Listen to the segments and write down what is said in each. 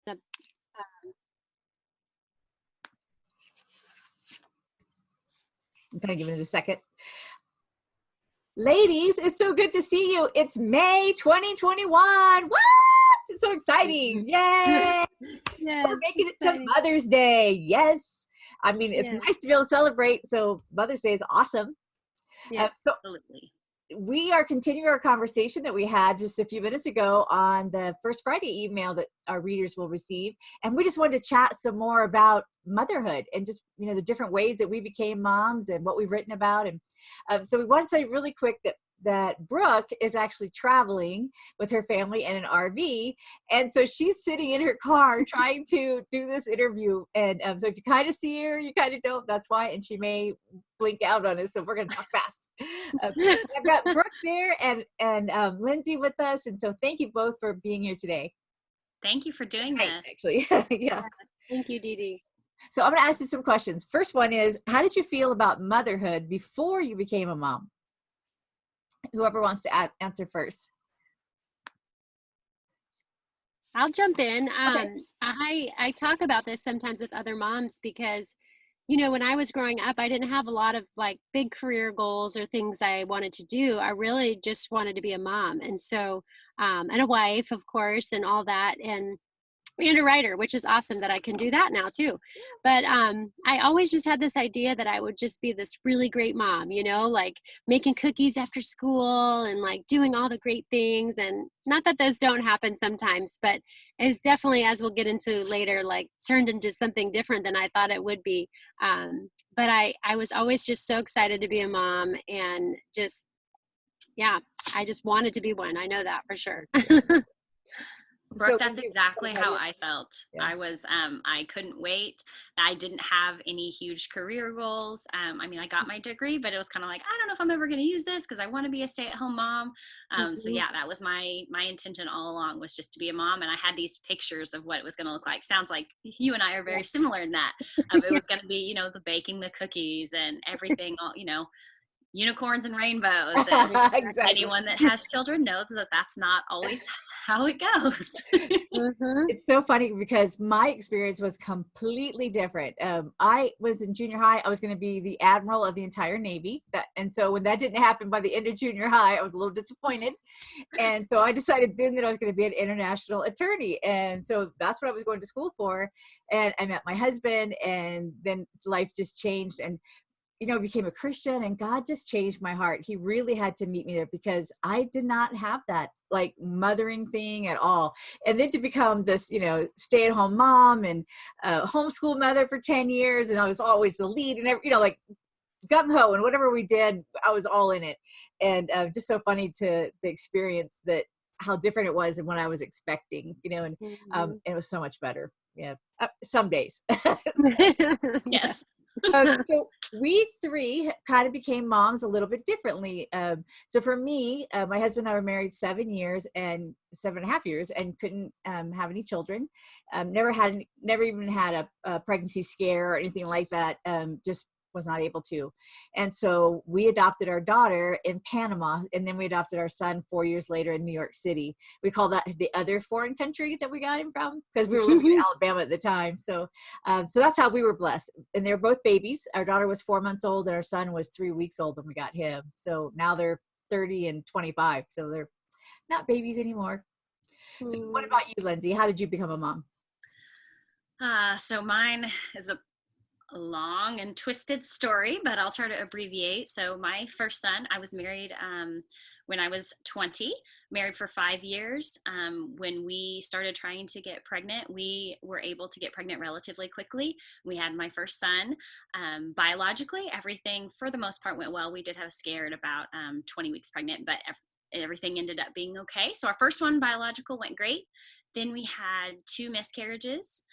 The, I'm going to give it a second. Ladies, it's so good to see you. It's May 2021. What? It's so exciting. Yay. yes, We're making it to Mother's Day. Yes. I mean, it's nice to be able to celebrate. So Mother's Day is awesome. Yeah, so absolutely. We are continuing our conversation that we had just a few minutes ago on the First Friday email that our readers will receive. And we just wanted to chat some more about motherhood and just, the different ways that we became moms and what we've written about. And so we want to tell you really quick that Brooke is actually traveling with her family in an RV. And so she's sitting in her car trying to do this interview. And so if you kind of see her, you kind of don't, that's why. And she may blink out on us. So we're going to talk fast. I've got Brooke there and Lindsey with us. And so thank you both for being here today. Thank you for doing this. Actually, yeah. Thank you, DeeDee. So I'm going to ask you some questions. First one is, how did you feel about motherhood before you became a mom? Whoever wants to answer first. I'll jump in. Okay. I talk about this sometimes with other moms because, when I was growing up, I didn't have a lot of like big career goals or things I wanted to do. I really just wanted to be a mom. And so, and a wife, of course, and all that. And a writer, which is awesome that I can do that now too. But I always just had this idea that I would just be this really great mom, like making cookies after school and like doing all the great things. And not that those don't happen sometimes, but it's definitely, as we'll get into later, like turned into something different than I thought it would be. But I was always just so excited to be a mom and just, yeah, I just wanted to be one. I know that for sure. Brooke, that's exactly how I felt. Yeah. I couldn't wait. I didn't have any huge career goals. I got my degree, but it was kind of like, I don't know if I'm ever going to use this because I want to be a stay-at-home mom. So yeah, that was my intention all along, was just to be a mom. And I had these pictures of what it was going to look like. Sounds like you and I are very similar in that. It was going to be, the baking the cookies and everything, all, unicorns and rainbows. And exactly. Anyone that has children knows that that's not always how it goes. It's so funny because my experience was completely different. I was in junior high. I was going to be the admiral of the entire Navy. And so when that didn't happen by the end of junior high, I was a little disappointed. And so I decided then that I was going to be an international attorney. And so that's what I was going to school for. And I met my husband, and then life just changed. And became a Christian, and God just changed my heart. He really had to meet me there because I did not have that like mothering thing at all. And then to become this, stay-at-home mom and homeschool mother for 10 years. And I was always the lead and like gung-ho, and whatever we did, I was all in it. And just so funny to the experience that how different it was than what I was expecting, and it was so much better. Yeah. Some days. Yes. So we three kind of became moms a little bit differently. So for me, my husband and I were married 7 years and 7.5 years and couldn't have any children. Never even had a pregnancy scare or anything like that. Just was not able to. And so we adopted our daughter in Panama, and then we adopted our son 4 years later in New York City. We call that the other foreign country that we got him from, because we were living in Alabama at the time. So that's how we were blessed. And they're both babies. Our daughter was 4 months old and our son was 3 weeks old when we got him. So now they're 30 and 25. So they're not babies anymore. So what about you, Lindsey? How did you become a mom? So mine is a long and twisted story, but I'll try to abbreviate. So my first son, I was married when I was 20, married for 5 years. When we started trying to get pregnant, we were able to get pregnant relatively quickly. We had my first son. Biologically, everything for the most part went well. We did have a scare at about 20 weeks pregnant, but everything ended up being okay. So our first one, biological, went great. Then we had 2 miscarriages.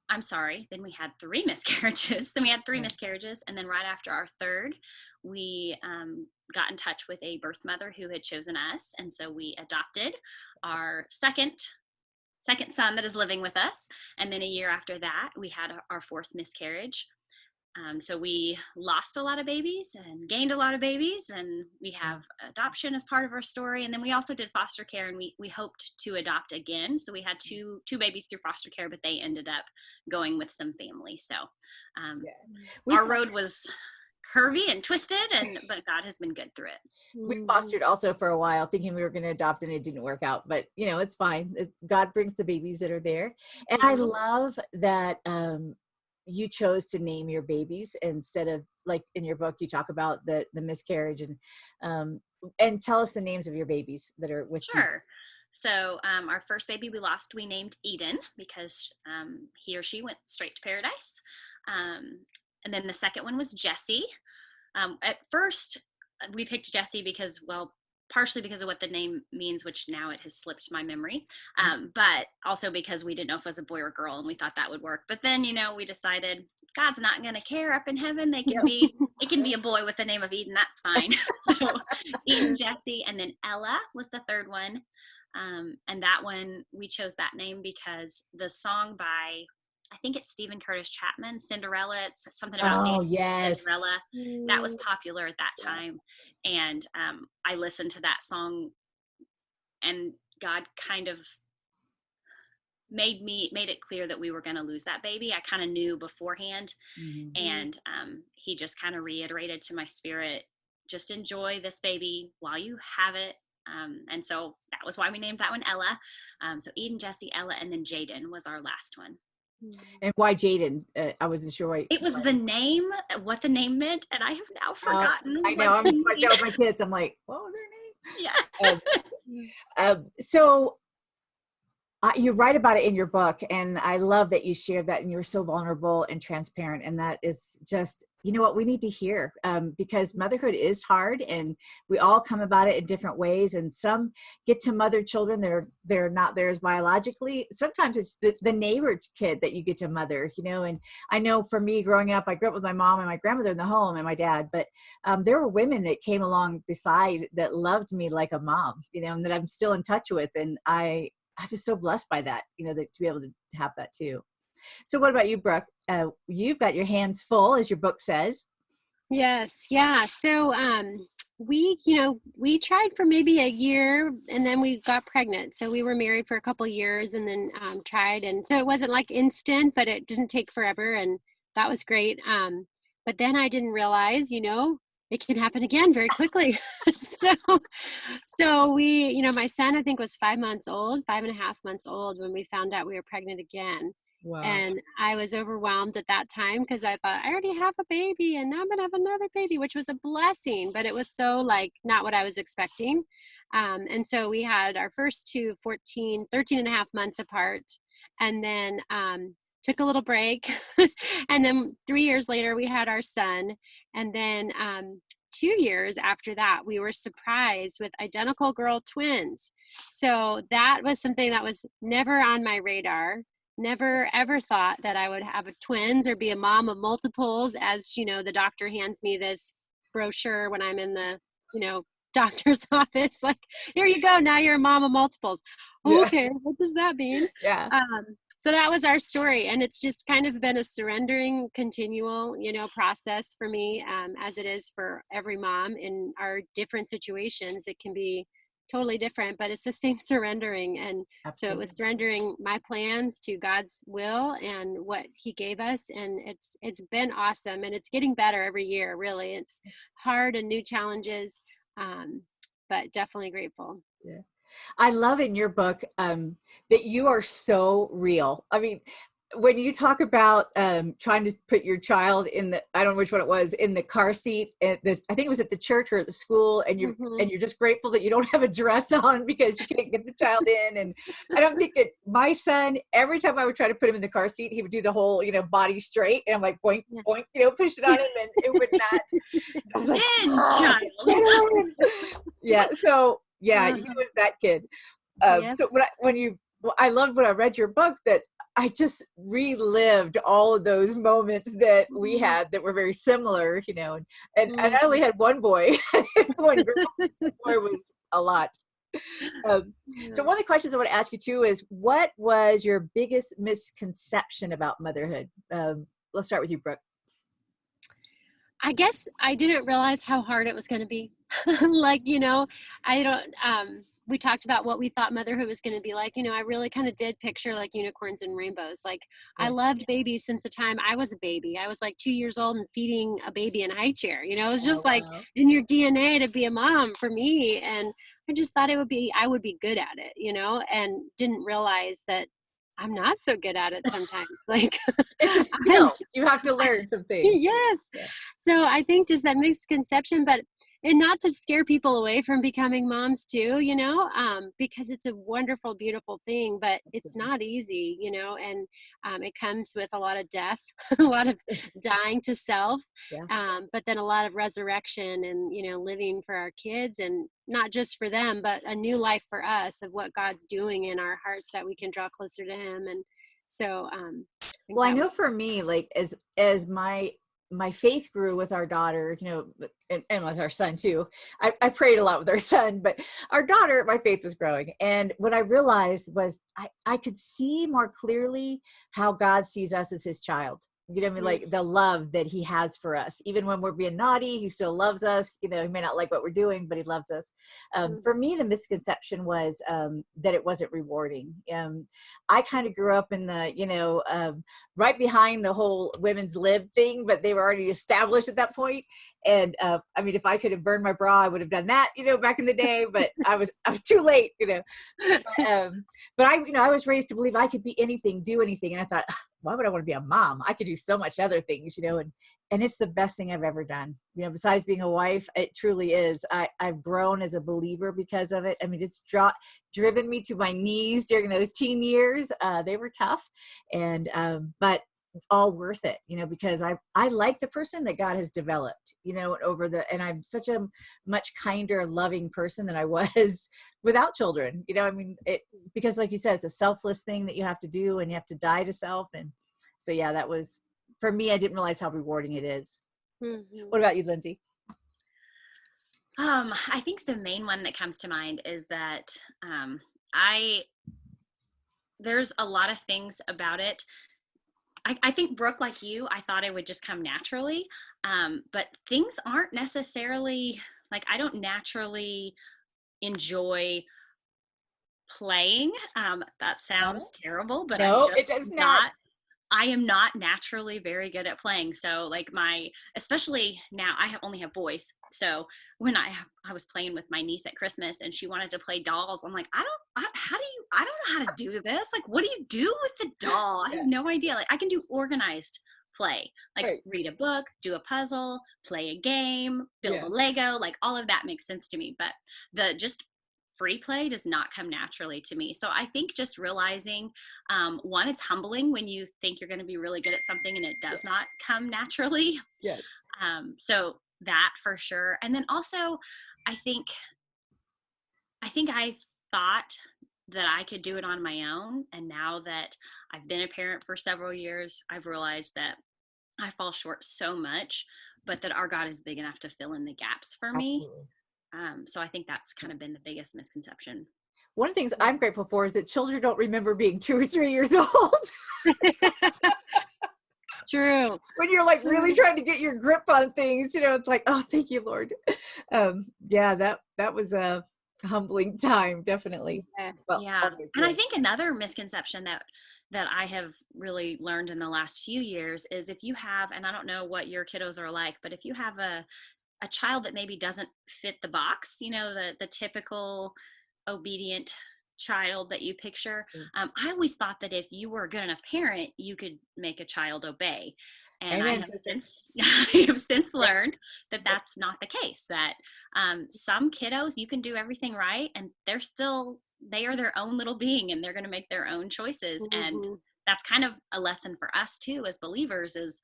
Then we had 3 miscarriages. And then right after our third, we got in touch with a birth mother who had chosen us. And so we adopted our second son that is living with us. And then a year after that, we had our 4th miscarriage. So we lost a lot of babies and gained a lot of babies, and we have adoption as part of our story. And then we also did foster care, and we hoped to adopt again. So we had two babies through foster care, but they ended up going with some family. So our road was curvy and twisted, but God has been good through it. We fostered also for a while, thinking we were going to adopt, and it didn't work out. But it's fine. God brings the babies that are there, and I love that you chose to name your babies instead of, like in your book, you talk about the miscarriage, and tell us the names of your babies that are with you. Sure. So our first baby we lost, we named Eden because he or she went straight to paradise. And then the second one was Jesse. At first, we picked Jesse because, partially because of what the name means, which now it has slipped my memory, but also because we didn't know if it was a boy or girl, and we thought that would work. But then, we decided God's not going to care up in heaven. It can be a boy with the name of Eden. That's fine. So Eden, Jesse, and then Ella was the third one. And that one, we chose that name because the song by, I think it's Stephen Curtis Chapman, Cinderella. It's something about Cinderella. That was popular at that time. And I listened to that song, and God kind of made it clear that we were going to lose that baby. I kind of knew beforehand. And he just kind of reiterated to my spirit, just enjoy this baby while you have it. And so that was why we named that one Ella. So Eden, Jesse, Ella, and then Jaden was our last one. And why Jaden? I wasn't sure why. It was the name, what the name meant, and I have now forgotten. I know. I'm like that with my kids. I'm like, what was their name? Yeah. So you write about it in your book, and I love that you shared that, and you were so vulnerable and transparent. And that is just, what we need to hear, because motherhood is hard, and we all come about it in different ways. And some get to mother children that they're not theirs biologically. Sometimes it's the neighbor kid that you get to mother, and I know for me growing up, I grew up with my mom and my grandmother in the home and my dad, but there were women that came along beside that loved me like a mom, and that I'm still in touch with. And I was so blessed by that, that to be able to have that too. So what about you, Brooke? You've got your hands full, as your book says. Yes. Yeah. So we tried for maybe a year, and then we got pregnant. So we were married for a couple of years, and then tried. And so it wasn't like instant, but it didn't take forever. And that was great. But then I didn't realize, it can happen again very quickly. So we, my son, I think, was 5.5 months old when we found out we were pregnant again. Wow. And I was overwhelmed at that time because I thought, I already have a baby, and now I'm going to have another baby, which was a blessing, but it was so not what I was expecting. And so we had our first two 13.5 months apart, and then took a little break. And then 3 years later, we had our son. And then 2 years after that, we were surprised with identical girl twins. So that was something that was never on my radar. Never ever thought that I would have twins or be a mom of multiples. As the doctor hands me this brochure when I'm in the, doctor's office, like, here you go, now you're a mom of multiples. Okay, what does that mean? Yeah. So that was our story, and it's just kind of been a surrendering, continual, process for me, as it is for every mom in our different situations. It can be totally different, but it's the same surrendering. And Absolutely. So it was surrendering my plans to God's will and what he gave us. And it's been awesome, and it's getting better every year. Really. It's hard and new challenges, but definitely grateful. Yeah. I love in your book that you are so real. I mean, when you talk about trying to put your child in I don't know which one it was, in the car seat at this, I think it was at the church or at the school, and you're just grateful that you don't have a dress on because you can't get the child in. And I don't think that my son, every time I would try to put him in the car seat, he would do the whole, body straight, and I'm like, boink, boink, push it on him, and it would not. I was like, yeah. So yeah, he was that kid. So I loved when I read your book that I just relived all of those moments that we had that were very similar, and I only had one boy, one girl. The boy was a lot. So one of the questions I want to ask you too is, what was your biggest misconception about motherhood? Let's start with you, Brooke. I guess I didn't realize how hard it was going to be. Like, I don't, we talked about what we thought motherhood was going to be like. I really kind of did picture like unicorns and rainbows. Like, I Yeah. loved babies since the time I was a baby. I was like 2 years old and feeding a baby in a high chair. It was Oh, just like wow. in your DNA to be a mom for me. And I just thought I would be good at it, and didn't realize that I'm not so good at it sometimes. Like, It's a I'm, skill. You have to learn some things. yes. Yeah. So I think just that misconception, and not to scare people away from becoming moms too, because it's a wonderful, beautiful thing, but it's Absolutely. not easy, and it comes with a lot of death, a lot of dying to self, Yeah. but then a lot of resurrection and, living for our kids, and not just for them, but a new life for us of what God's doing in our hearts that we can draw closer to him. And so I think Well, I that was know for me, like as my faith grew with our daughter, and with our son too. I prayed a lot with our son, but our daughter, my faith was growing. And what I realized was I could see more clearly how God sees us as his child. You know what I mean? mm, Like the love that he has for us. Even when we're being naughty, he still loves us. He may not like what we're doing, but he loves us. For mm, me, the misconception was that it wasn't rewarding. I kind of grew up in the, right behind the whole women's lib thing, but they were already established at that point. And I mean, if I could have burned my bra, I would have done that, back in the day, but I was too late, but I was raised to believe I could be anything, do anything. And I thought, why would I want to be a mom? I could do so much other things, and it's the best thing I've ever done. Besides being a wife, it truly is. I've grown as a believer because of it. I mean, it's driven me to my knees during those teen years. They were tough, and but all worth it, because I like the person that God has developed, and I'm such a much kinder, loving person than I was without children. I mean, because like you said, it's a selfless thing that you have to do, and you have to die to self. And so, yeah, that was, for me, I didn't realize how rewarding it is. mhm. What about you, Lindsey? I think the main one that comes to mind is that I there's a lot of things about it. I think, Brooke, like you, I thought it would just come naturally, but things aren't necessarily like I don't naturally enjoy playing. That sounds terrible, but I'm No, just it does not. not. I am not naturally very good at playing. So like especially now only have boys. So when I was playing with my niece at Christmas and she wanted to play dolls, I'm like, I don't know how to do this. Like, what do you do with the doll? I Yeah. have no idea. Like I can do organized play, like Right. read a book, do a puzzle, play a game, build Yeah. a Lego, like all of that makes sense to me. But the just free play does not come naturally to me. So I think just realizing, one, it's humbling when you think you're going to be really good at something and it does not come naturally. Yes. So that for sure. And then also, I think I thought that I could do it on my own. And now that I've been a parent for several years, I've realized that I fall short so much, but that our God is big enough to fill in the gaps for me. Absolutely. So I think that's kind of been the biggest misconception. One of the things I'm grateful for is that children don't remember being 2 or 3 years old. True. When you're like really trying to get your grip on things, it's like, oh, thank you, Lord. Yeah, that was a humbling time, definitely. Yes. Well, Yeah. always And I is. think another misconception that I have really learned in the last few years is if you have, and I don't know what your kiddos are like, but if you have a child that maybe doesn't fit the box, the typical obedient child that you picture. I always thought that if you were a good enough parent, you could make a child obey. And I Amen, have sister. since Yeah. learned that that's not the case, that some kiddos, you can do everything right and they are their own little being and they're going to make their own choices. And Mhm. that's kind of a lesson for us too, as believers, is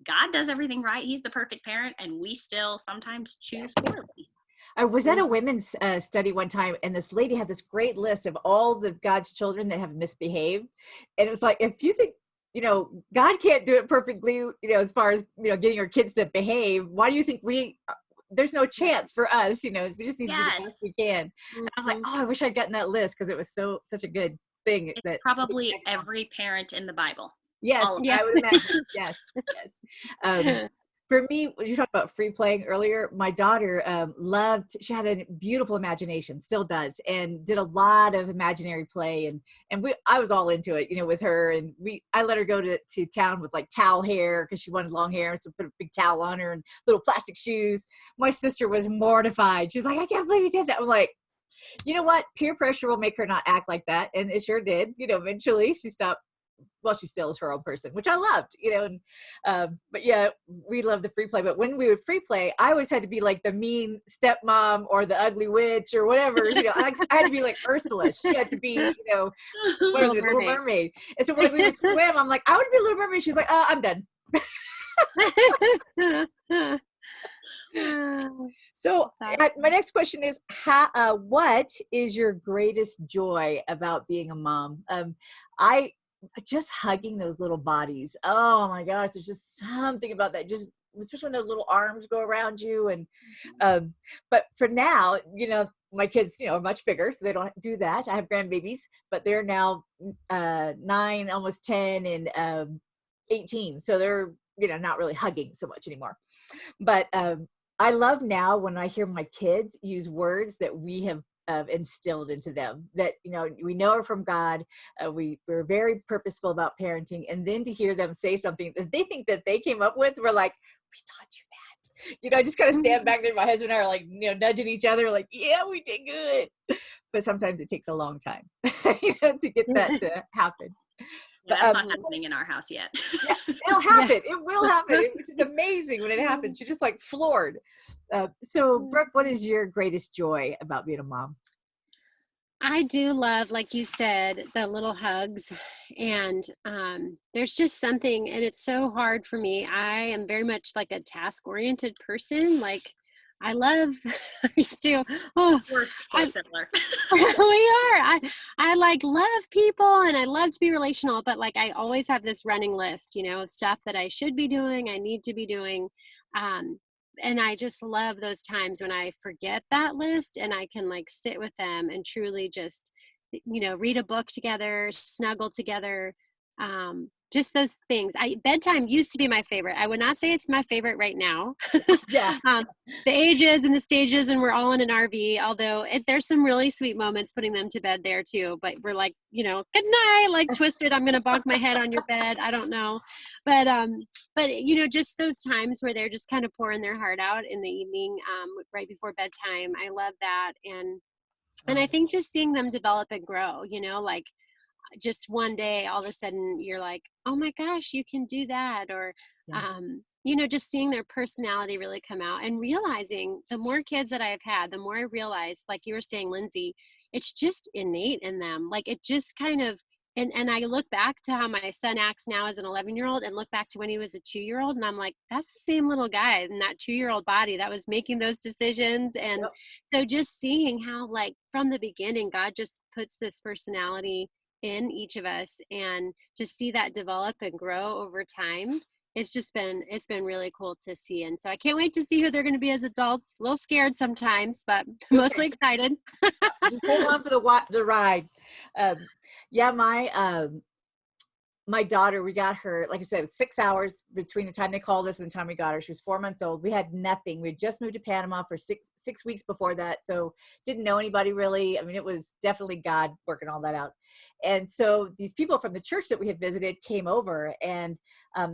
God does everything right. He's the perfect parent, and we still sometimes choose poorly. I was at a Mhm. women's study one time, and this lady had this great list of all the God's children that have misbehaved. And it was like, if you think, God can't do it perfectly, as far as, getting our kids to behave, why do you think there's no chance for us, we just need to do the Yes, best we can. And I was like, Mhm. oh, I wish I'd gotten that list because it was such a good thing it's that. probably every parent in the Bible. Yes, All of Yeah. I would imagine. Yes, yes. Um, For me, when you talked about free playing earlier, my daughter she had a beautiful imagination, still does, and did a lot of imaginary play. And I was all into it, with her. And I let her go to town with like towel hair because she wanted long hair. So put a big towel on her and little plastic shoes. My sister was mortified. She's like, I can't believe you did that. I'm like, you know what? Peer pressure will make her not act like that. And it sure did. Eventually she stopped. Well, she still is her own person, which I loved, but yeah, we love the free play. But when we would free play, I always had to be like the mean stepmom or the ugly witch or whatever, I had to be like Ursula. She had to be, what is it, Little Mermaid. And so when we would swim, I'm like, I would be Little Mermaid. She's like, I'm done. So my next question is, what is your greatest joy about being a mom? Just hugging those little bodies. Oh my gosh, there's just something about that. Just especially when their little arms go around you. And but for now, my kids, are much bigger, so they don't do that. I have grandbabies, but they're now 9, almost 10, and 18. So they're not really hugging so much anymore. But I love now when I hear my kids use words that we have instilled into them, that we know are from God. We're very purposeful about parenting, and then to hear them say something that they think that they came up with, we're like, we taught you that. I just kind of stand back there. My husband and I are like, nudging each other, like, yeah, we did good. But sometimes it takes a long time, to get that to happen. Yeah, that's not happening in our house yet. Yeah, it'll happen. It will happen, which is amazing when it happens. You're just like floored. So, Brooke, what is your greatest joy about being a mom? I do love, like you said, the little hugs. And there's just something, and it's so hard for me. I am very much like a task-oriented person. Like, I love you too. Oh, we're so similar. We are. I like love people, and I love to be relational, but like I always have this running list, stuff that I should be doing, I need to be doing. And I just love those times when I forget that list and I can like sit with them and truly just, read a book together, snuggle together. Just those things. Bedtime used to be my favorite. I would not say it's my favorite right now. Yeah. The ages and the stages, and we're all in an RV, although there's some really sweet moments putting them to bed there too. But we're like, good night, like twisted. I'm going to bonk my head on your bed. I don't know. But just those times where they're just kind of pouring their heart out in the evening, right before bedtime. I love that. And I think just seeing them develop and grow, like, just one day all of a sudden you're like, oh my gosh, you can do that. Or just seeing their personality really come out, and realizing the more kids that I've had, the more I realize, like you were saying, Lindsey, it's just innate in them. Like it just kind of, and I look back to how my son acts now as an 11-year-old and look back to when he was a 2-year-old, and I'm like, that's the same little guy in that 2-year-old body that was making those decisions. And so just seeing how, like, from the beginning, God just puts this personality in each of us, and to see that develop and grow over time, it's been really cool to see. And so I can't wait to see who they're going to be as adults. A little scared sometimes, but mostly excited. Just hold on for the ride. My daughter, we got her, like I said, 6 hours between the time they called us and the time we got her. She was 4 months old. We had nothing. We had just moved to Panama for six weeks before that. So didn't know anybody really. I mean, it was definitely God working all that out. And so these people from the church that we had visited came over, and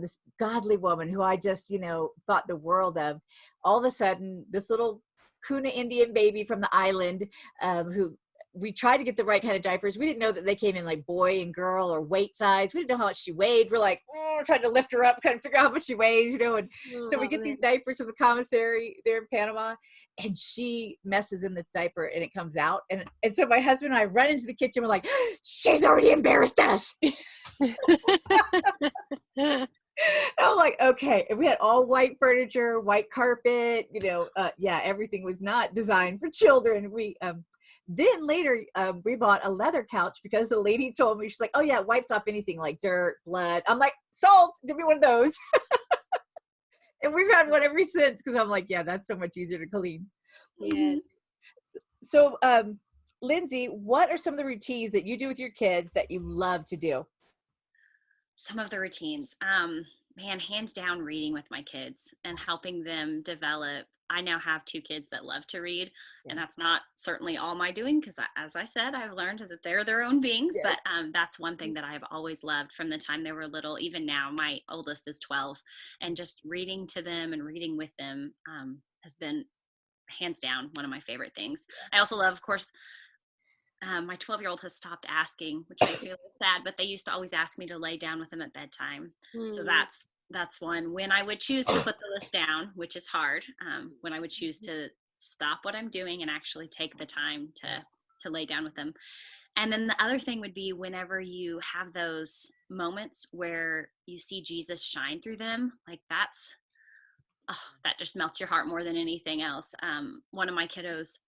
this godly woman who I just, thought the world of, all of a sudden, this little Kuna Indian baby from the island, who we tried to get the right kind of diapers. We didn't know that they came in like boy and girl or weight size. We didn't know how much she weighed. We're like, trying to lift her up, kind of figure out how much she weighs, and so we get these diapers from the commissary there in Panama, and she messes in the diaper and it comes out. And so my husband and I run into the kitchen. We're like, she's already embarrassed us. I'm like, okay. And we had all white furniture, white carpet, everything was not designed for children. Then later, we bought a leather couch because the lady told me, she's like, oh yeah, it wipes off anything like dirt, blood. I'm like, salt, give me one of those. And we've had one ever since, because I'm like, yeah, that's so much easier to clean. Yes. So, Lindsey, what are some of the routines that you do with your kids that you love to do? Some of the routines. man, hands down, reading with my kids and helping them develop. I now have 2 kids that love to read, and that's not certainly all my doing, because as I said, I've learned that they're their own beings. Yes. But that's one thing that I've always loved from the time they were little. Even now, my oldest is 12, and just reading to them and reading with them has been hands down one of my favorite things. I also love, of course, my 12-year-old has stopped asking, which makes me a little sad, but they used to always ask me to lay down with them at bedtime. So that's one. When I would choose to put the list down, which is hard, when I would choose to stop what I'm doing and actually take the time to lay down with them. And then the other thing would be whenever you have those moments where you see Jesus shine through them, like that just melts your heart more than anything else. One of my kiddos,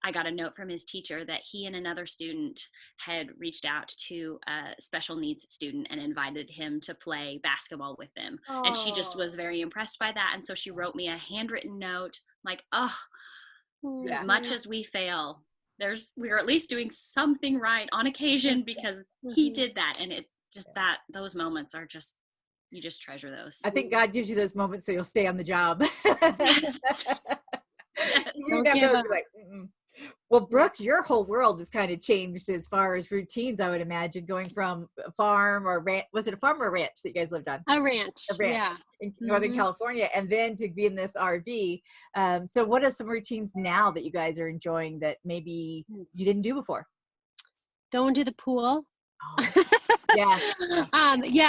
I got a note from his teacher that he and another student had reached out to a special needs student and invited him to play basketball with them. Oh. And she just was very impressed by that. And so she wrote me a handwritten note like, as much as we fail, we're at least doing something right on occasion, because he did that. And it just those moments are just, you just treasure those. I think God gives you those moments so you'll stay on the job. Yes. You never like, well, Brooke, your whole world has kind of changed as far as routines, I would imagine, going from a farm or ranch. Was it a farm or a ranch that you guys lived on? A ranch. Yeah. In Northern California, and then to be in this RV. So what are some routines now that you guys are enjoying that maybe you didn't do before? Going to the pool. Oh, yeah.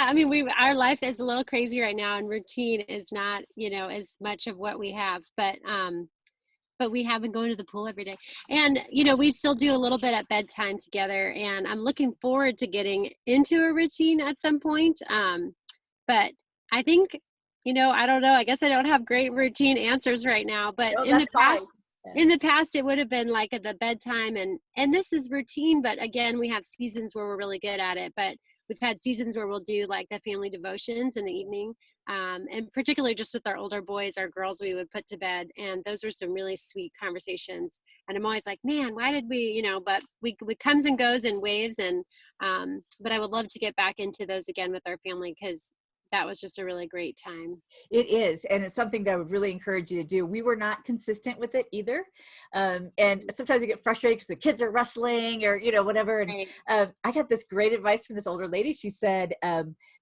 I mean, our life is a little crazy right now, and routine is not, as much of what we have, but we have been going to the pool every day. And, we still do a little bit at bedtime together, and I'm looking forward to getting into a routine at some point. But I think, I don't know, I guess I don't have great routine answers right now, but in the past, it would have been like at the bedtime, and this is routine, but again, we have seasons where we're really good at it, but we've had seasons where we'll do like the family devotions in the evening. And particularly just with our older boys, our girls, we would put to bed, and those were some really sweet conversations. And I'm always like, man, why did we, but we comes and goes in waves. And, but I would love to get back into those again with our family, because that was just a really great time. It is. And it's something that I would really encourage you to do. We were not consistent with it either. And sometimes you get frustrated because the kids are wrestling or, whatever. And Right. I got this great advice from this older lady. She said,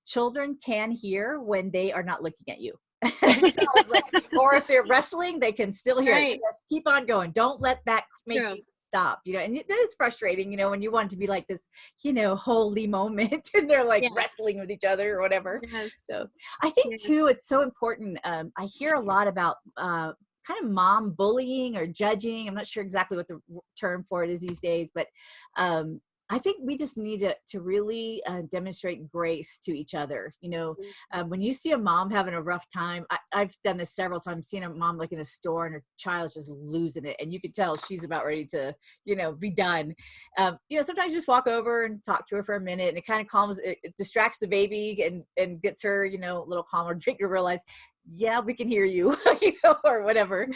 children can hear when they are not looking at you. So I was like, or if they're wrestling, they can still hear it. Just keep on going. Don't let that make you stop, and it is frustrating, when you want it to be like this, holy moment, and they're like wrestling with each other or whatever. Yes. So I think too, it's so important. I hear a lot about kind of mom bullying or judging. I'm not sure exactly what the term for it is these days, but I think we just need to really demonstrate grace to each other. When you see a mom having a rough time, I've done this several times, seeing a mom like in a store and her child's just losing it. And you can tell she's about ready to, be done. Sometimes you just walk over and talk to her for a minute, and it kind of calms, it distracts the baby and gets her, a little calmer, make her realize, yeah, we can hear you, or whatever.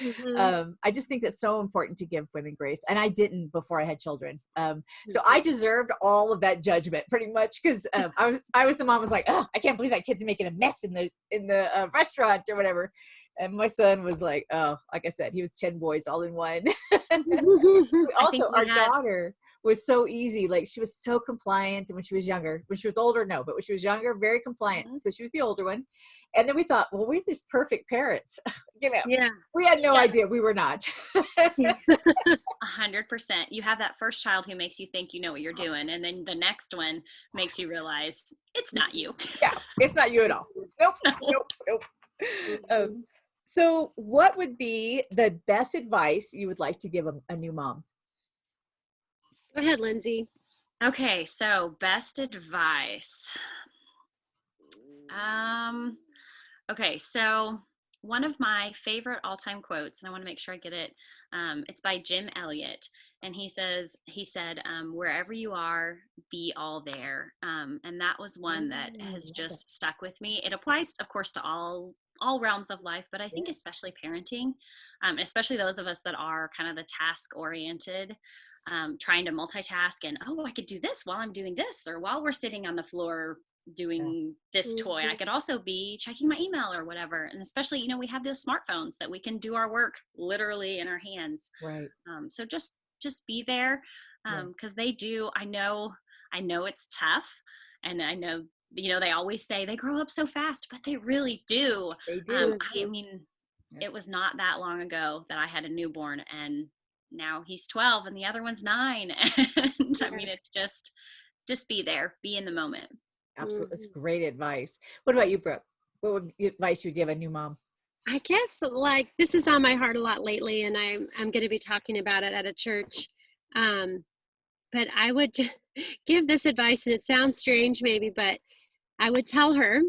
I just think that's so important to give women grace. And I didn't before I had children. So I deserved all of that judgment pretty much, because I was the mom was like, oh, I can't believe that kid's making a mess in the restaurant or whatever. And my son was like, oh, like I said, he was 10 boys all in one. Also, our daughter was so easy. Like, she was so compliant. And when she was younger, when she was older, no, but when she was younger, very compliant. So she was the older one. And then we thought, well, we're these perfect parents. We had no idea we were not. 100%. You have that first child who makes you think you know what you're doing. And then the next one makes you realize it's not you. Yeah, it's not you at all. Nope. So what would be the best advice you would like to give a new mom? Go ahead, Lindsey. Okay, so best advice. Okay, so one of my favorite all-time quotes, and I want to make sure I get it. It's by Jim Elliot, and he said, wherever you are, be all there. And that was one that has just stuck with me. It applies, of course, to all realms of life, but I think especially parenting, especially those of us that are kind of the task-oriented, trying to multitask and, I could do this while I'm doing this, or while we're sitting on the floor doing this toy. I could also be checking my email or whatever. And especially, you know, we have those smartphones that we can do our work literally in our hands. Right. So just be there. Cause they do, I know it's tough, and I know, you know, they always say they grow up so fast, but they really do. They do. I mean, it was not that long ago that I had a newborn, and now he's 12 and the other one's 9. And I mean, it's just be there, be in the moment. Absolutely. That's great advice. What about you, Brooke? What would advice you would give a new mom? I guess like this is on my heart a lot lately, and I'm going to be talking about it at a church. But I would give this advice, and it sounds strange maybe, but I would tell her,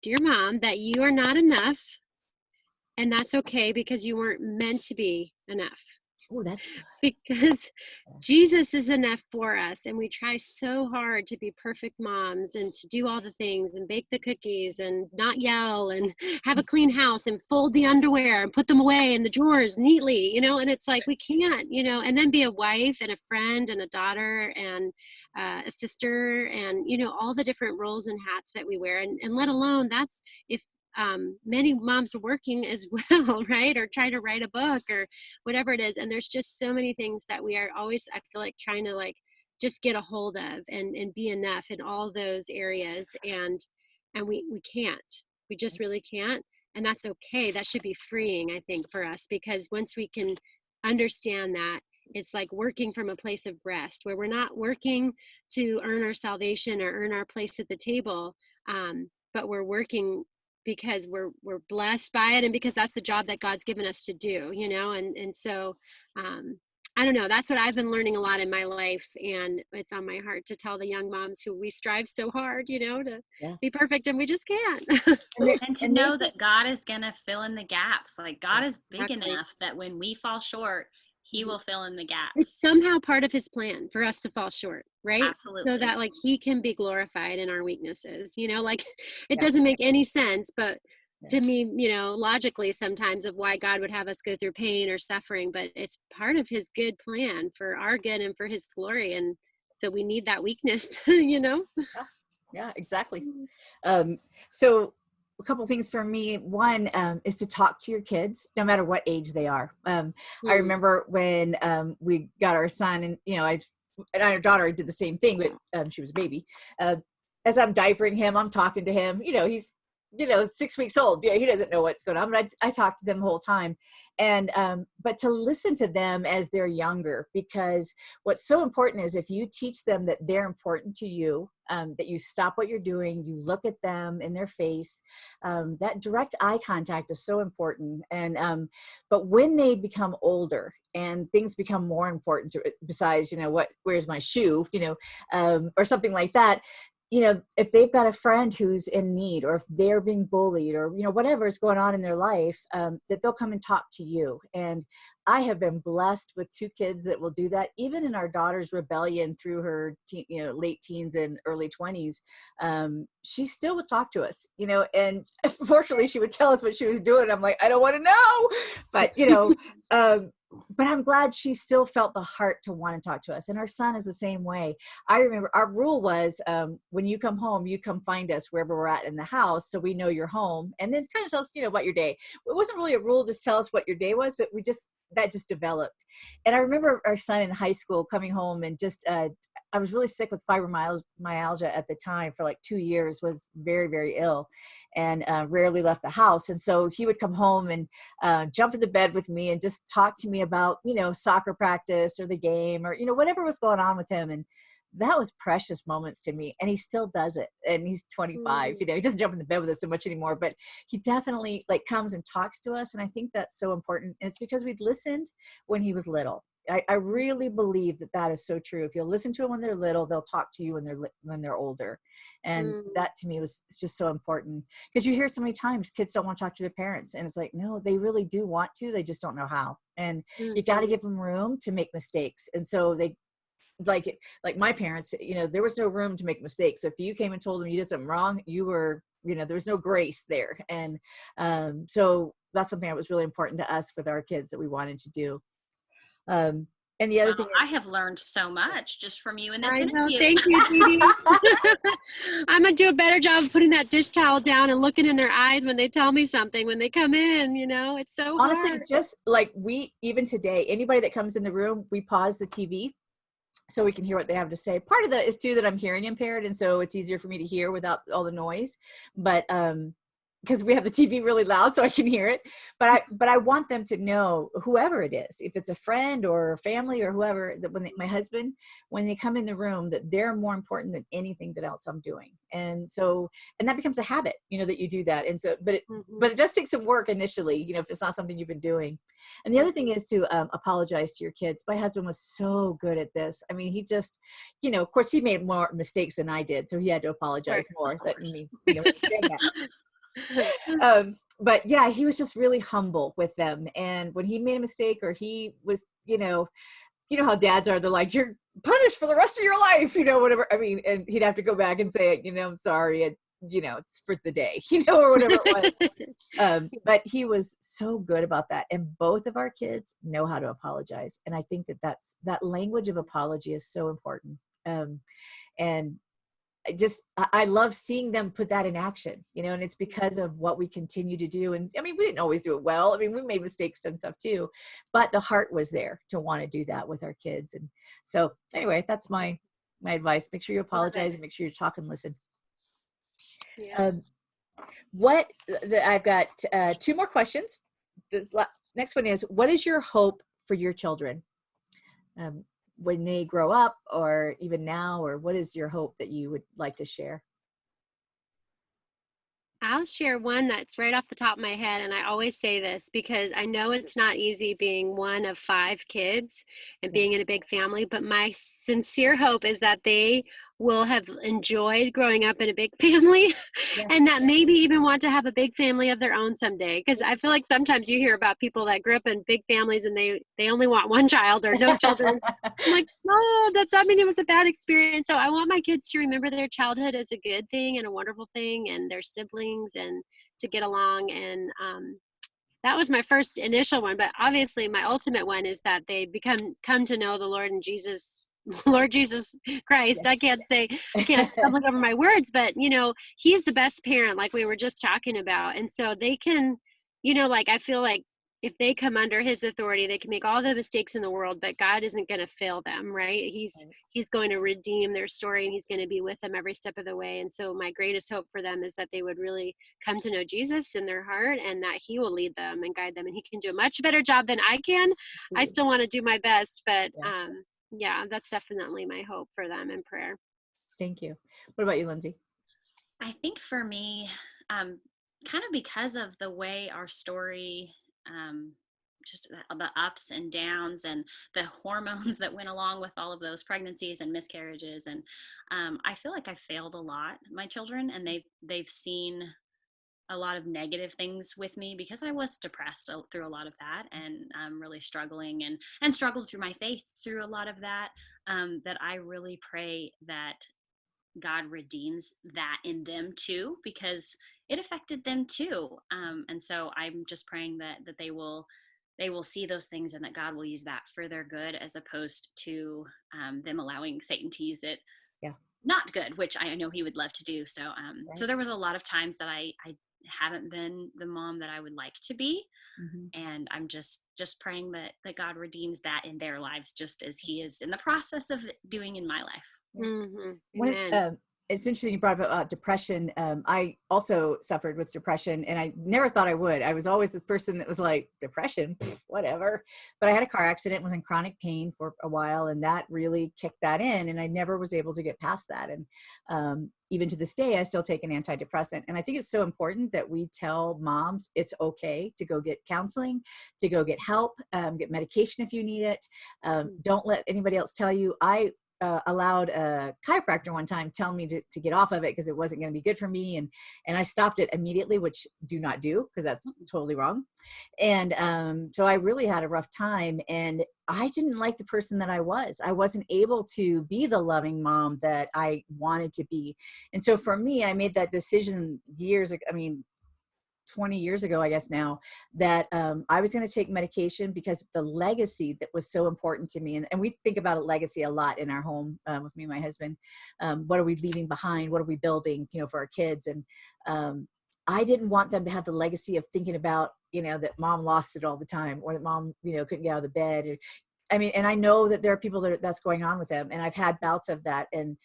dear mom, that you are not enough, and that's okay because you weren't meant to be enough. Oh, that's good. Because Jesus is enough for us, and we try so hard to be perfect moms and to do all the things and bake the cookies and not yell and have a clean house and fold the underwear and put them away in the drawers neatly, you know, and it's like we can't, you know, and then be a wife and a friend and a daughter and a sister and, you know, all the different roles and hats that we wear, and let alone that's if many moms are working as well, right? Or trying to write a book or whatever it is. And there's just so many things that we are always, I feel like, trying to like just get a hold of and be enough in all those areas. And we can't, we just really can't. And that's okay. That should be freeing, I think, for us, because once we can understand that, it's like working from a place of rest where we're not working to earn our salvation or earn our place at the table, but we're working because we're blessed by it, and because that's the job that God's given us to do, you know. And so I don't know, that's what I've been learning a lot in my life, and it's on my heart to tell the young moms who we strive so hard, you know, to be perfect, and we just can't. And to know that God is going to fill in the gaps. Like God is big enough that when we fall short, he will fill in the gaps. It's somehow part of his plan for us to fall short, right? Absolutely. So that like he can be glorified in our weaknesses, you know, like it doesn't make any sense, but to me, you know, logically sometimes of why God would have us go through pain or suffering, but it's part of his good plan for our good and for his glory. And so we need that weakness, you know? Yeah, exactly. So a couple things for me. One is to talk to your kids, no matter what age they are. I remember when we got our son, and you know, and our daughter did the same thing, but she was a baby. As I'm diapering him, I'm talking to him. You know, he's 6 weeks old. Yeah, he doesn't know what's going on, but I talk to them the whole time. And but to listen to them as they're younger, because what's so important is if you teach them that they're important to you, that you stop what you're doing, you look at them in their face, that direct eye contact is so important. And but when they become older and things become more important besides, where's my shoe, or something like that, if they've got a friend who's in need, or if they're being bullied, or, whatever is going on in their life, that they'll come and talk to you. And I have been blessed with 2 kids that will do that. Even in our daughter's rebellion through her late teens and early 20s, she still would talk to us, and fortunately she would tell us what she was doing. I'm like, I don't want to know, but, but I'm glad she still felt the heart to want to talk to us. And our son is the same way. I remember our rule was, when you come home, you come find us wherever we're at in the house, so we know you're home, and then kind of tell us, about your day. It wasn't really a rule to tell us what your day was, but that just developed. And I remember our son in high school coming home and just, I was really sick with fibromyalgia at the time for like 2 years, was very, very ill, and rarely left the house. And so he would come home and jump in the bed with me and just talk to me about, soccer practice or the game, or, whatever was going on with him. And that was precious moments to me. And he still does it. And he's 25, he doesn't jump in the bed with us so much anymore, but he definitely comes and talks to us. And I think that's so important. And it's because we've listened when he was little. I really believe that is so true. If you'll listen to them when they're little, they'll talk to you when they're older. And that to me was just so important, because you hear so many times kids don't want to talk to their parents, and it's like, no, they really do want to, they just don't know how. And you got to give them room to make mistakes. And so they, like my parents, there was no room to make mistakes. If you came and told them you did something wrong, you were, there was no grace there. And so that's something that was really important to us with our kids that we wanted to do. And the other Well, thing I is, have learned so much just from you in this I know. interview. Thank you, DeeDee. I'm gonna do a better job of putting that dish towel down and looking in their eyes when they tell me something, when they come in, it's so honestly, hard. just like even today, anybody that comes in the room, we pause the TV so we can hear what they have to say. Part of that is too that I'm hearing impaired, and so it's easier for me to hear without all the noise. But because we have the TV really loud so I can hear it. But I want them to know, whoever it is, if it's a friend or family or whoever, that my husband, when they come in the room, that they're more important than anything that else I'm doing. And that becomes a habit, that you do that. And so, but it does take some work initially, if it's not something you've been doing. And the other thing is to apologize to your kids. My husband was so good at this. I mean, he just, of course he made more mistakes than I did. So he had to apologize more. But yeah, he was just really humble with them. And when he made a mistake, or he was, how dads are, they're like, you're punished for the rest of your life, whatever. I mean, and he'd have to go back and say, I'm sorry. And, it's for the day, or whatever it was. But he was so good about that. And both of our kids know how to apologize. And I think that language of apology is so important. And I love seeing them put that in action, and it's because of what we continue to do. And I mean, we didn't always do it well. I mean, we made mistakes and stuff too, but the heart was there to want to do that with our kids. And so anyway, that's my advice. Make sure you apologize and make sure you talk and listen. Yes. I've got 2 more questions. The next one is, what is your hope for your children? When they grow up, or even now, or what is your hope that you would like to share? I'll share one that's right off the top of my head. And I always say this because I know it's not easy being one of 5 kids and being in a big family, but my sincere hope is that they will have enjoyed growing up in a big family and that maybe even want to have a big family of their own someday. Because I feel like sometimes you hear about people that grew up in big families and they only want one child or no children. I'm like, no, it was a bad experience. So I want my kids to remember their childhood as a good thing and a wonderful thing, and their siblings, and to get along. And that was my first initial one. But obviously my ultimate one is that they come to know the Lord Jesus Christ. I can't stumble over my words, but he's the best parent, like we were just talking about. And so they can, I feel like if they come under his authority, they can make all the mistakes in the world, but God isn't going to fail them, right? He's going to redeem their story, and he's going to be with them every step of the way. And so my greatest hope for them is that they would really come to know Jesus in their heart, and that he will lead them and guide them, and he can do a much better job than I can. Absolutely. I still want to do my best, but yeah, that's definitely my hope for them in prayer. Thank you. What about you, Lindsey? I think for me, kind of because of the way our story, just the ups and downs and the hormones that went along with all of those pregnancies and miscarriages. And I feel like I failed a lot, my children, and they've seen a lot of negative things with me because I was depressed through a lot of that, and really struggling and struggled through my faith through a lot of that, that I really pray that God redeems that in them too, because it affected them too. And so I'm just praying that they will see those things, and that God will use that for their good, as opposed to them allowing Satan to use it not good, which I know he would love to do. So so there was a lot of times that I haven't been the mom that I would like to be. And I'm just praying that God redeems that in their lives, just as he is in the process of doing in my life. It's interesting you brought up about depression. I also suffered with depression, and I never thought I would. I was always the person that was like, depression, whatever. But I had a car accident, was in chronic pain for a while, and that really kicked that in, and I never was able to get past that. And even to this day, I still take an antidepressant. And I think it's so important that we tell moms it's okay to go get counseling, to go get help, get medication if you need it. Don't let anybody else tell you. I allowed a chiropractor one time tell me to get off of it because it wasn't going to be good for me. And I stopped it immediately, which do not do, because that's totally wrong. And so I really had a rough time, and I didn't like the person that I was. I wasn't able to be the loving mom that I wanted to be. And so for me, I made that decision years ago. I mean, 20 years ago, I guess now, that I was going to take medication because of the legacy that was so important to me. And we think about a legacy a lot in our home with me and my husband. What are we leaving behind? What are we building, for our kids? And I didn't want them to have the legacy of thinking about, that mom lost it all the time, or that mom, couldn't get out of the bed. And I know that there are people that's going on with them, and I've had bouts of that. And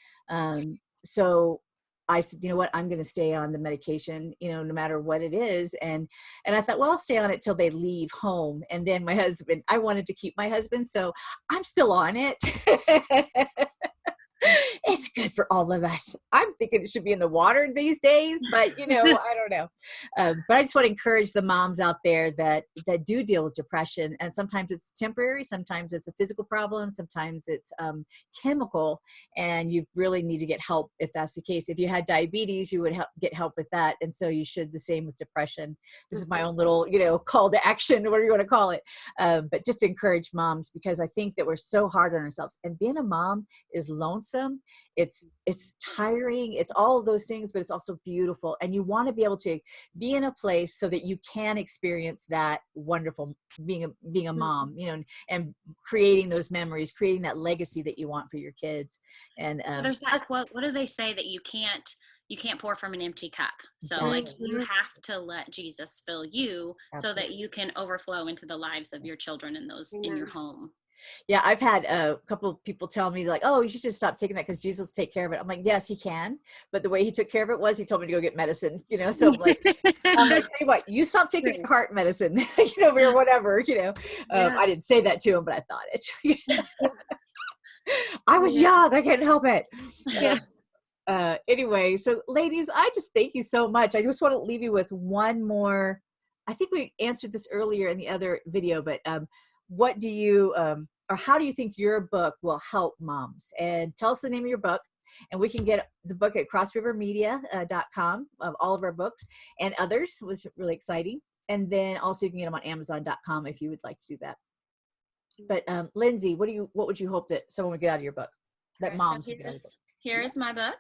so I said, you know what, I'm going to stay on the medication, no matter what it is. And I thought, well, I'll stay on it till they leave home. And then my husband, I wanted to keep my husband, so I'm still on it. It's good for all of us. I'm thinking it should be in the water these days, but I don't know. But I just want to encourage the moms out there that do deal with depression. And sometimes it's temporary. Sometimes it's a physical problem. Sometimes it's chemical, and you really need to get help if that's the case. If you had diabetes, you would get help with that. And so you should the same with depression. This is my own little, call to action, whatever you want to call it. But just to encourage moms, because I think that we're so hard on ourselves, and being a mom is lonesome. It's tiring. It's all of those things, but it's also beautiful. And you want to be able to be in a place so that you can experience that wonderful being a mom, and creating those memories, creating that legacy that you want for your kids. And there's that quote. What do they say, that you can't pour from an empty cup? So like, you have to let Jesus fill you. Absolutely. So that you can overflow into the lives of your children and those in your home. Yeah, I've had a couple of people tell me, like, oh, you should just stop taking that because Jesus will take care of it. I'm like, yes, he can. But the way he took care of it was he told me to go get medicine, So I'm like, tell you what, you stop taking your heart medicine, or whatever, I didn't say that to him, but I thought it. I was young. I can't help it. Anyway, so ladies, I just thank you so much. I just want to leave you with one more. I think we answered this earlier in the other video, but what do you, or how do you think your book will help moms? And tell us the name of your book, and we can get the book at crossrivermedia.com of all of our books and others, which is really exciting. And then also you can get them on amazon.com if you would like to do that. But Lindsey, what would you hope that someone would get out of your book? That moms would get out of your book? Here's my book.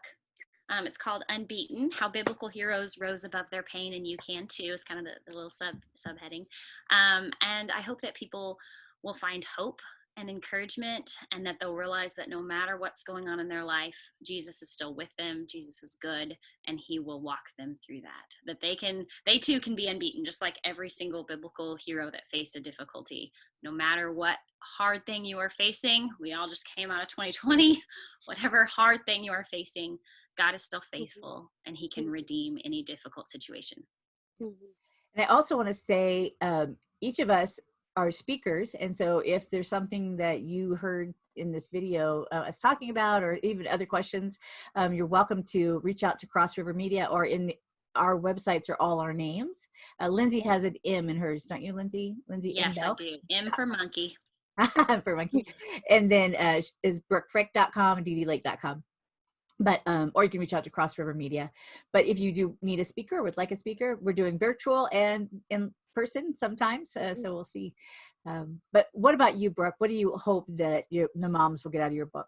It's called Unbeaten: How Biblical Heroes Rose Above Their Pain and You Can Too. Is kind of the little subheading. And I hope that people will find hope and encouragement, and that they'll realize that no matter what's going on in their life, Jesus is still with them. Jesus is good, and he will walk them through that. That they too can be unbeaten, just like every single biblical hero that faced a difficulty. No matter what hard thing you are facing, we all just came out of 2020, whatever hard thing you are facing, God is still faithful, and he can redeem any difficult situation. And I also want to say, each of us are speakers. And so if there's something that you heard in this video us talking about, or even other questions, you're welcome to reach out to Cross River Media, or in our websites are all our names. Lindsey has an M in hers, don't you, Lindsey? Lindsey Yes, I do. M for monkey. For monkey. And then is brookefrick.com and DeeDeeLake.com. But or you can reach out to Cross River Media. But if you do need a speaker, would like a speaker, we're doing virtual and in person sometimes, so we'll see. But what about you, Brooke? What do you hope that the moms will get out of your book?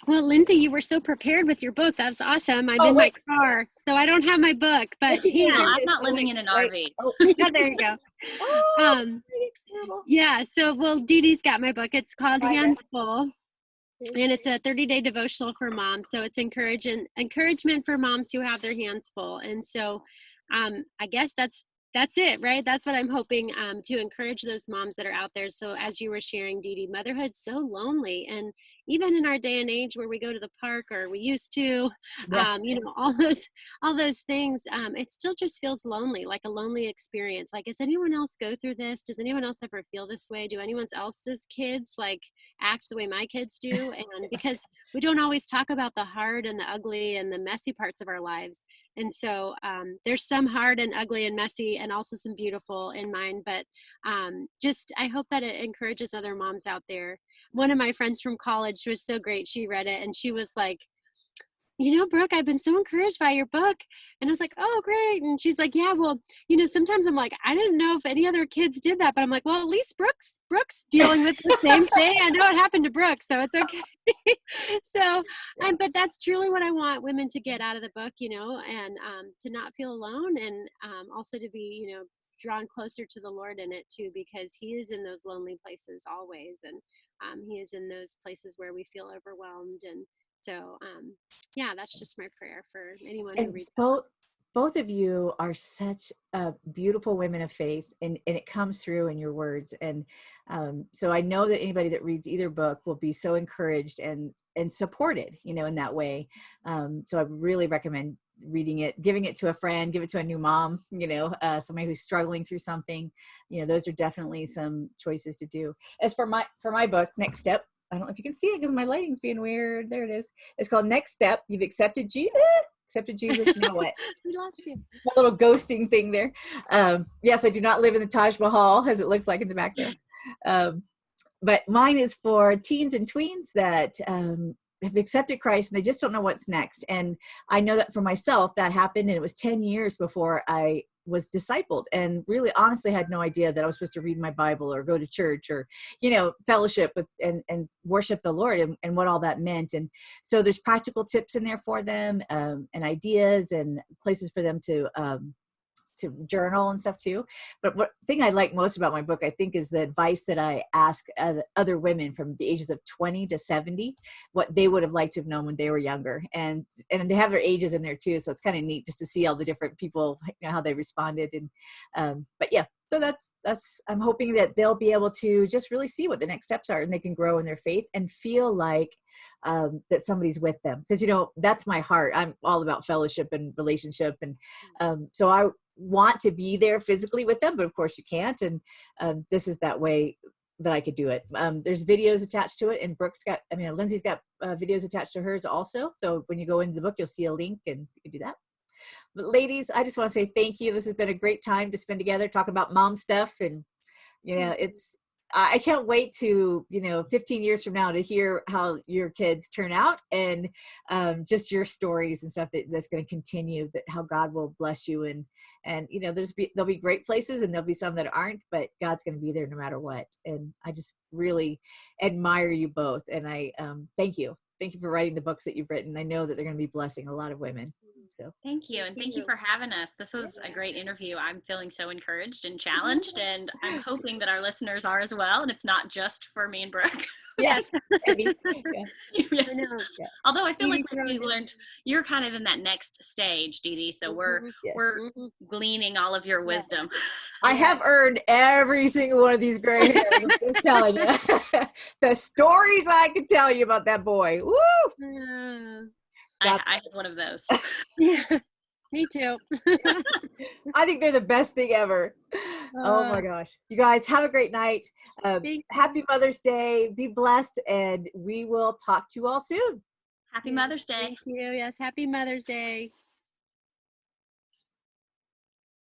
Well, Lindsey, you were so prepared with your book. That's awesome. I'm in my car, so I don't have my book. But I'm not living in an RV. Oh. Yeah, there you go. Yeah. So, well, DeeDee's got my book. It's called Hands Full. And it's a 30-day devotional for moms. So it's encouragement for moms who have their hands full. And so I guess that's it, right? That's what I'm hoping to encourage those moms that are out there. So as you were sharing, DeeDee, motherhood's so lonely. And even in our day and age where we go to the park, or we used to, all those things, it still just feels lonely, like a lonely experience. Like, does anyone else go through this? Does anyone else ever feel this way? Do anyone else's kids like act the way my kids do? And because we don't always talk about the hard and the ugly and the messy parts of our lives. And so there's some hard and ugly and messy, and also some beautiful in mine. But I hope that it encourages other moms out there. One of my friends from college was so great. She read it and she was like, Brooke, I've been so encouraged by your book. And I was like, oh, great. And she's like, yeah, well, sometimes I'm like, I didn't know if any other kids did that, but I'm like, well, at least Brooke's dealing with the same thing. I know it happened to Brooke, so it's okay. So, but that's truly what I want women to get out of the book, and to not feel alone, and also to be, drawn closer to the Lord in it too, because he is in those lonely places always. And he is in those places where we feel overwhelmed. And so, yeah, that's just my prayer for anyone who And reads. both of you are such beautiful women of faith, and it comes through in your words. And so I know that anybody that reads either book will be so encouraged and supported, in that way. So I really recommend reading it, giving it to a friend, give it to a new mom, somebody who's struggling through something. Those are definitely some choices to do. As for my book, Next Step, I don't know if you can see it because my lighting's being weird. There it is. It's called Next Step. You've accepted Jesus. Accepted Jesus. Now what? We lost you. My little ghosting thing there. Yes, I do not live in the Taj Mahal, as it looks like in the back there. But mine is for teens and tweens that have accepted Christ and they just don't know what's next. And I know that for myself, that happened, and it was 10 years before I was discipled, and really honestly had no idea that I was supposed to read my Bible or go to church or, fellowship with and worship the Lord, and what all that meant. And so there's practical tips in there for them, and ideas and places for them to journal and stuff too. But what thing I like most about my book, I think, is the advice that I ask other women from the ages of 20 to 70, what they would have liked to have known when they were younger. And they have their ages in there too. So it's kind of neat just to see all the different people, how they responded. And, but yeah, so that's, I'm hoping that they'll be able to just really see what the next steps are, and they can grow in their faith and feel like that somebody's with them. Because, that's my heart. I'm all about fellowship and relationship. And so I want to be there physically with them, but of course you can't. And this is that way that I could do it. There's videos attached to it, and Lindsey's got videos attached to hers also. So when you go into the book, you'll see a link and you can do that. But ladies, I just want to say thank you. This has been a great time to spend together, talking about mom stuff. And, I can't wait to, 15 years from now to hear how your kids turn out, and just your stories and stuff that's going to continue, that how God will bless you. And there'll be great places, and there'll be some that aren't, but God's going to be there no matter what. And I just really admire you both. And I thank you. Thank you for writing the books that you've written. I know that they're going to be blessing a lot of women. So thank you. And thank you for having us. This was a great interview. I'm feeling so encouraged and challenged, and I'm hoping that our listeners are as well. And it's not just for me and Brooke. Yes. Yes. I know. Yeah. Although I feel like we learned, you're kind of in that next stage, DeeDee. So we're gleaning all of your wisdom. I have earned every single one of these gray hairs. I'm just telling you. The stories I could tell you about that boy. Woo! I have one of those. Yeah, me too. I think they're the best thing ever. Oh my gosh. You guys have a great night. Happy Mother's Day. Be blessed, and we will talk to you all soon. Happy Mother's Day. Thank you. Yes, happy Mother's Day.